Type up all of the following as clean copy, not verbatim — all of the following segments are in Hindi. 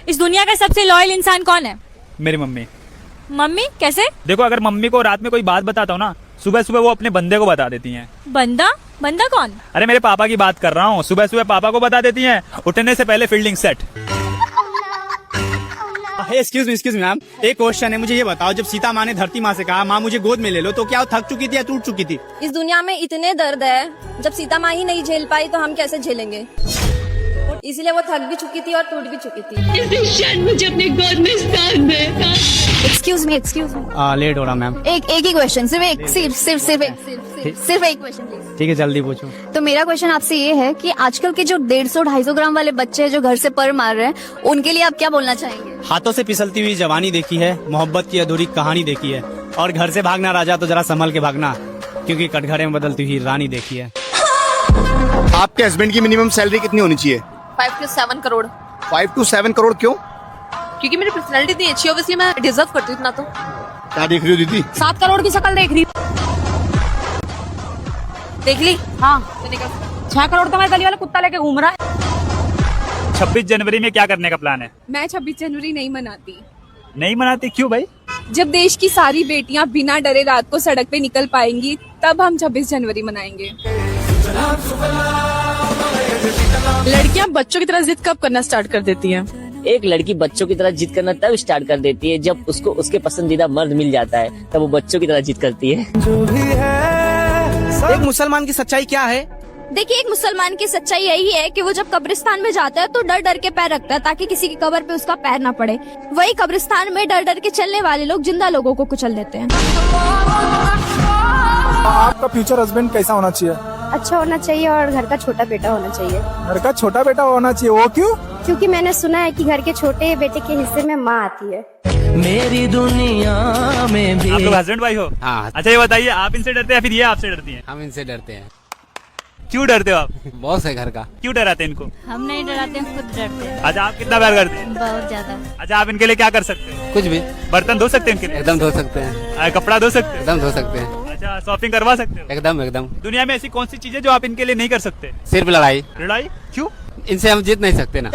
इस दुनिया का सबसे लॉयल इंसान कौन है? मेरी मम्मी। मम्मी कैसे? देखो, अगर मम्मी को रात में कोई बात बताता हूँ ना, सुबह सुबह वो अपने बंदे को बता देती हैं। बंदा? बंदा कौन? अरे मेरे पापा की बात कर रहा हूँ, सुबह सुबह पापा को बता देती हैं, उठने से पहले fielding set. Excuse me ma'am, एक क्वेश्चन है, मुझे ये बताओ, जब सीता माँ ने धरती माँ से कहा माँ मुझे गोद में ले लो, तो क्या वो थक चुकी थी या टूट चुकी थी? इस दुनिया में इतने दर्द है, जब सीता माँ ही नहीं झेल पाई तो हम कैसे झेलेंगे? इसीलिए वो थक भी चुकी थी और टूट भी चुकी थी। मुझे अपने गोद में स्थान दे। एक्सक्यूज मी लेट हो रहा मैम। एक ही क्वेश्चन, सिर्फ एक क्वेश्चन प्लीज। ठीक है, जल्दी पूछो। तो मेरा क्वेश्चन आपसे ये है कि आजकल के जो 150-250 ग्राम वाले बच्चे हैं जो घर से पर मार रहे हैं, उनके लिए आप क्या बोलना चाहेंगे? हाथों से फिसलती हुई जवानी देखी है, मोहब्बत की अधूरी कहानी देखी है, और घर से भागना राजा तो जरा संभल के भागना, क्योंकि कटघरे में बदलती हुई रानी देखी है। आपके हस्बैंड की मिनिमम सैलरी कितनी होनी चाहिए? 5 to 7 करोड़। 5 to 7 करोड़ क्यों? क्योंकि मेरी पर्सनैलिटी इतनी अच्छी है, ऑब्वियसली मैं डिजर्व करती हूँ इतना। तो क्या देख रही हो दीदी? 7 करोड़ की शक्ल देख रही। देख ली? हाँ। 6 करोड़ तो मैं गली वाला कुत्ता लेके घूम रहा है। 26 जनवरी में क्या करने का प्लान है? मैं 26 जनवरी नहीं मनाती। नहीं मनाती? क्यों भाई? जब देश की सारी बेटियां बिना डरे रात को सड़क पे निकल पाएंगी, तब हम 26 जनवरी मनाएंगे। लड़कियां बच्चों की तरह जिद कब करना स्टार्ट कर देती हैं? एक लड़की बच्चों की तरह जिद करना तब स्टार्ट कर देती है जब उसको उसके पसंदीदा मर्द मिल जाता है, तब वो बच्चों की तरह जिद करती है। एक मुसलमान की सच्चाई क्या है? देखिए, एक मुसलमान की सच्चाई यही है कि वो जब कब्रिस्तान में जाता है तो डर डर के पैर रखता है ताकि किसी की कब्र पे उसका पैर ना पड़े। वही कब्रिस्तान में डर डर के चलने वाले लोग जिंदा लोगों को कुचल देते हैं। आपका फ्यूचर हस्बैंड कैसा होना चाहिए? अच्छा होना चाहिए और घर का छोटा बेटा होना चाहिए। घर का छोटा बेटा होना चाहिए, वो क्यों? क्योंकि मैंने सुना है कि घर के छोटे बेटे के हिस्से में माँ आती है। मेरी दुनिया में भी आप लोग हस्बैंड वाइफ हो? हाँ। अच्छा, ये बताइए, आप इनसे डरते हैं या फिर ये आपसे डरती हैं? हम इनसे डरते हैं। क्यों डरते हो आप? बॉस है घर का। क्यों डराते हैं इनको? हम नहीं डराते, खुद डरते हैं। अच्छा, आप कितना प्यार करते हैं? बहुत ज्यादा। अच्छा, आप इनके लिए क्या कर सकते हैं? कुछ भी। बर्तन धो सकते हैं इनके लिए? एकदम धो सकते हैं। कपड़ा धो सकते हैं? एकदम धो सकते हैं। अच्छा, शॉपिंग करवा सकते हो? एकदम एकदम। दुनिया में ऐसी कौन सी चीजें जो आप इनके लिए नहीं कर सकते? सिर्फ लड़ाई। लड़ाई? क्यों? इनसे हम जीत नहीं सकते ना।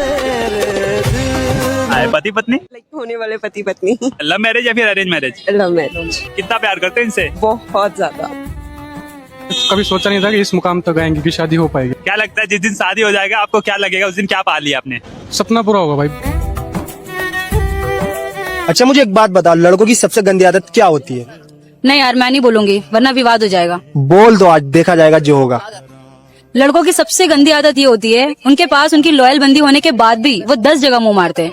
पति पत्नी? होने वाले पति पत्नी। लव मैरिज या फिर अरेंज मैरिज? Love marriage. कितना प्यार करते हैं इनसे? बहुत ज्यादा। कभी सोचा नहीं था कि इस मुकाम तक आएंगे कि शादी हो पाएगी। क्या लगता है जिस दिन शादी हो जाएगा आपको क्या लगेगा? उस दिन क्या पा लिया आपने? सपना पूरा होगा भाई। अच्छा, मुझे एक बात बता, लड़कों की सबसे गंदी आदत क्या होती है? नहीं यार, मैं नहीं बोलूंगी वरना विवाद हो जाएगा। बोल दो, आज देखा जाएगा जो होगा। लड़कों की सबसे गंदी आदत ये होती है, उनके पास उनकी लॉयल बंदी होने के बाद भी वो 10 जगह मुंह मारते हैं।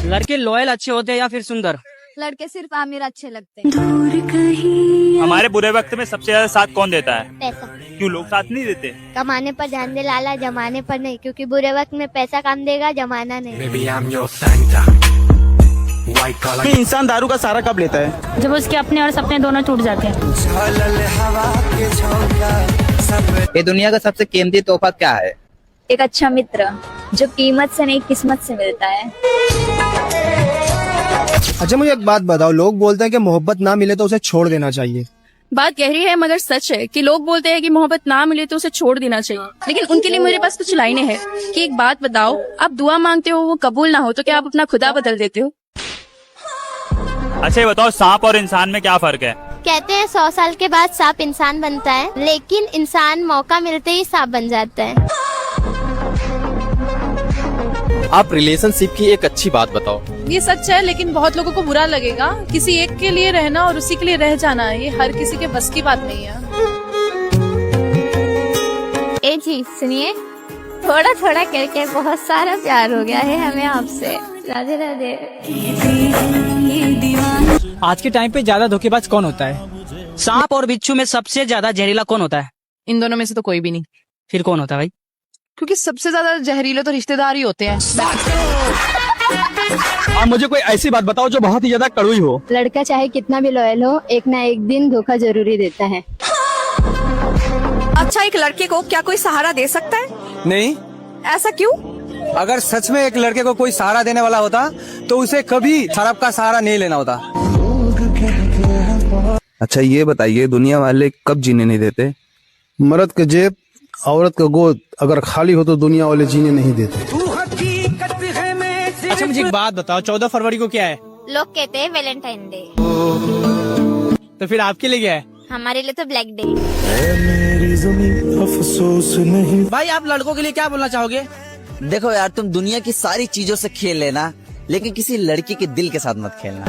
लड़के लॉयल अच्छे होते हैं या फिर सुंदर? लड़के सिर्फ आमिर अच्छे लगते हैं। हमारे बुरे वक्त में सबसे ज्यादा साथ कौन देता है? पैसा। क्यों लोग साथ नहीं देते? कमाने पर ध्यान दे लाला, जमाने पर नहीं, क्योंकि बुरे वक्त में पैसा काम देगा, जमाना नहीं। इंसान दारू का सहारा कब लेता है? जब उसके अपने और सपने दोनों टूट जाते हैं। ये दुनिया का सबसे कीमती तोहफा क्या है? एक अच्छा मित्र जो कीमत से नहीं किस्मत से मिलता है। अच्छा, मुझे एक बात बताओ, लोग बोलते हैं कि मोहब्बत ना मिले तो उसे छोड़ देना चाहिए। बात गहरी है मगर सच है कि लोग बोलते हैं कि मोहब्बत ना मिले तो उसे छोड़ देना चाहिए, लेकिन उनके लिए मेरे पास कुछ लाइनें हैं कि एक बात बताओ, आप दुआ मांगते हो, वो कबूल ना हो तो क्या आप अपना खुदा बदल देते हो? अच्छा, ये बताओ, सांप और इंसान में क्या फर्क है? कहते हैं 100 साल के बाद सांप इंसान बनता है, लेकिन इंसान मौका मिलते ही सांप बन जाता है। आप रिलेशनशिप की एक अच्छी बात बताओ। ये सच है, लेकिन बहुत लोगों को बुरा लगेगा। किसी एक के लिए रहना और उसी के लिए रह जाना, ये हर किसी के बस की बात नहीं है। ए जी सुनिए, थोड़ा थोड़ा करके बहुत सारा प्यार हो गया है हमें आपसे। राधे राधे। आज के टाइम पे ज्यादा धोखेबाज कौन होता है? सांप और बिच्छू में सबसे ज्यादा जहरीला कौन होता है? इन दोनों में से तो कोई भी नहीं। फिर कौन होता है भाई? क्योंकि सबसे ज्यादा जहरीले तो रिश्तेदार ही होते हैं। आप मुझे कोई ऐसी बात बताओ जो बहुत ही ज्यादा कड़वी हो। लड़का चाहे कितना भी लॉयल हो, एक ना एक दिन धोखा जरूरी देता है। अच्छा, एक लड़के को क्या कोई सहारा दे सकता है? नहीं। ऐसा क्यों? अगर सच में एक लड़के को कोई सहारा देने वाला होता तो उसे कभी शराब का सहारा नहीं लेना होता। अच्छा, ये बताइए, दुनिया वाले कब जीने नहीं देते? मर्द के जेब औरत का गोद अगर खाली हो तो दुनिया वाले जीने नहीं देते। अच्छा मुझे एक बात बताओ, 14 फरवरी को क्या है? लोग कहते हैं वैलेंटाइन डे, तो फिर आपके लिए क्या है? हमारे लिए तो ब्लैक डे। भाई आप लड़कों के लिए क्या बोलना चाहोगे? देखो यार, तुम दुनिया की सारी चीजों से खेल लेना, लेकिन किसी लड़की के दिल के साथ मत खेलना।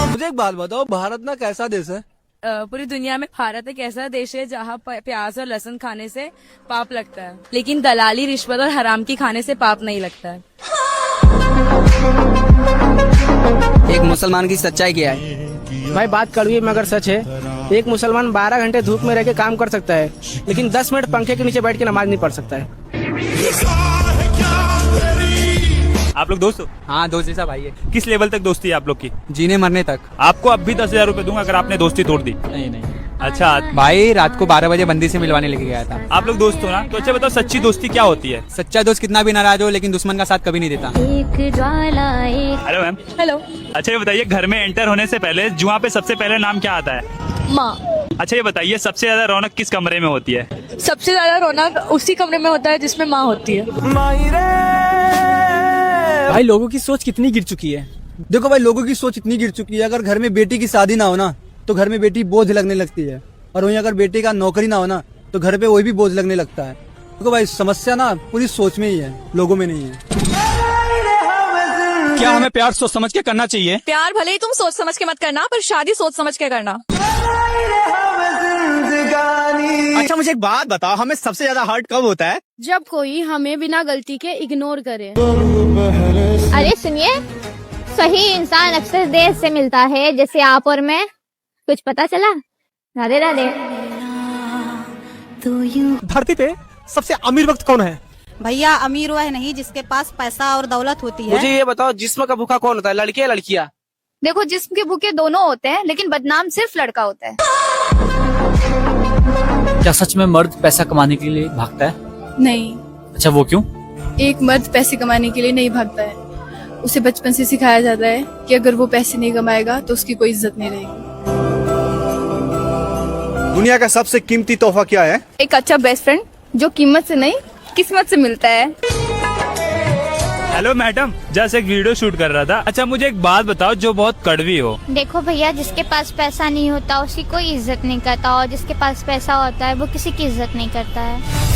मुझे एक बात बताओ, भारत ना कैसा देश है? पूरी दुनिया में भारत एक ऐसा देश है जहाँ प्याज और लहसुन खाने से पाप लगता है, लेकिन दलाली, रिश्वत और हराम की खाने से पाप नहीं लगता है। एक मुसलमान की सच्चाई क्या है? भाई बात कड़वी है मगर सच है। एक मुसलमान 12 घंटे धूप में रह के काम कर सकता है, लेकिन 10 मिनट पंखे के नीचे बैठ के नमाज नहीं पढ़ सकता है। आप लोग दोस्त हो? हाँ दोस्त जैसा भाई है, किस लेवल तक दोस्ती है आप लोग की? जीने मरने तक। आपको अब भी 10,000 रुपए दूंगा अगर आपने दोस्ती तोड़ दी। नहीं अच्छा भाई, रात को 12 बजे बंदी से मिलवाने लेके गया था। आप लोग दोस्त हो ना, तो अच्छा बताओ सच्ची दोस्ती क्या होती है? सच्चा दोस्त कितना भी नाराज हो लेकिन दुश्मन का साथ कभी नहीं देता। Hello ma'am. हेलो। अच्छा ये बताइए, घर में एंटर होने से पहले जुआ पे सबसे पहले नाम क्या आता है? माँ। अच्छा ये बताइए, सबसे ज्यादा रौनक किस कमरे में होती है? सबसे ज्यादा रौनक उसी कमरे में होता है जिसमें माँ होती है। भाई लोगों की सोच कितनी गिर चुकी है। देखो भाई, लोगों की सोच इतनी गिर चुकी है, अगर घर में बेटी की शादी ना हो ना तो घर में बेटी बोझ लगने लगती है, और वहीं अगर बेटे का नौकरी ना हो ना तो घर पे वही भी बोझ लगने लगता है। देखो भाई, समस्या ना पूरी सोच में ही है, लोगों में नहीं है। क्या हमें प्यार सोच समझ के करना चाहिए? प्यार भले ही तुम सोच समझ के मत करना, पर शादी सोच समझ के करना। अच्छा मुझे एक बात बताओ, हमें सबसे ज्यादा हर्ट कब होता है? जब कोई हमें बिना गलती के इग्नोर करे। अरे सुनिए, सही इंसान अक्सर देर से मिलता है, जैसे आप और मैं। कुछ पता चला? राधे राधे। धरती पे सबसे अमीर वक्त कौन है? भैया अमीर हुआ है नहीं जिसके पास पैसा और दौलत होती है। मुझे ये बताओ, जिस्म का भूखा कौन होता है, लड़के या लड़कियाँ? देखो, जिस्म के भूखे दोनों होते हैं, लेकिन बदनाम सिर्फ लड़का होता है। क्या सच में मर्द पैसा कमाने के लिए भागता है? नहीं। अच्छा वो क्यों? एक मर्द पैसे कमाने के लिए नहीं भागता है, उसे बचपन से सिखाया जाता है कि अगर वो पैसे नहीं कमाएगा तो उसकी कोई इज्जत नहीं रहेगी। दुनिया का सबसे कीमती तोहफा क्या है? एक अच्छा बेस्ट फ्रेंड जो कीमत से नहीं किस्मत से मिलता है। हेलो मैडम, जस्ट एक वीडियो शूट कर रहा था। अच्छा मुझे एक बात बताओ जो बहुत कड़वी हो। देखो भैया, जिसके पास पैसा नहीं होता उसकी कोई इज्जत नहीं करता, और जिसके पास पैसा होता है वो किसी की इज्जत नहीं करता है।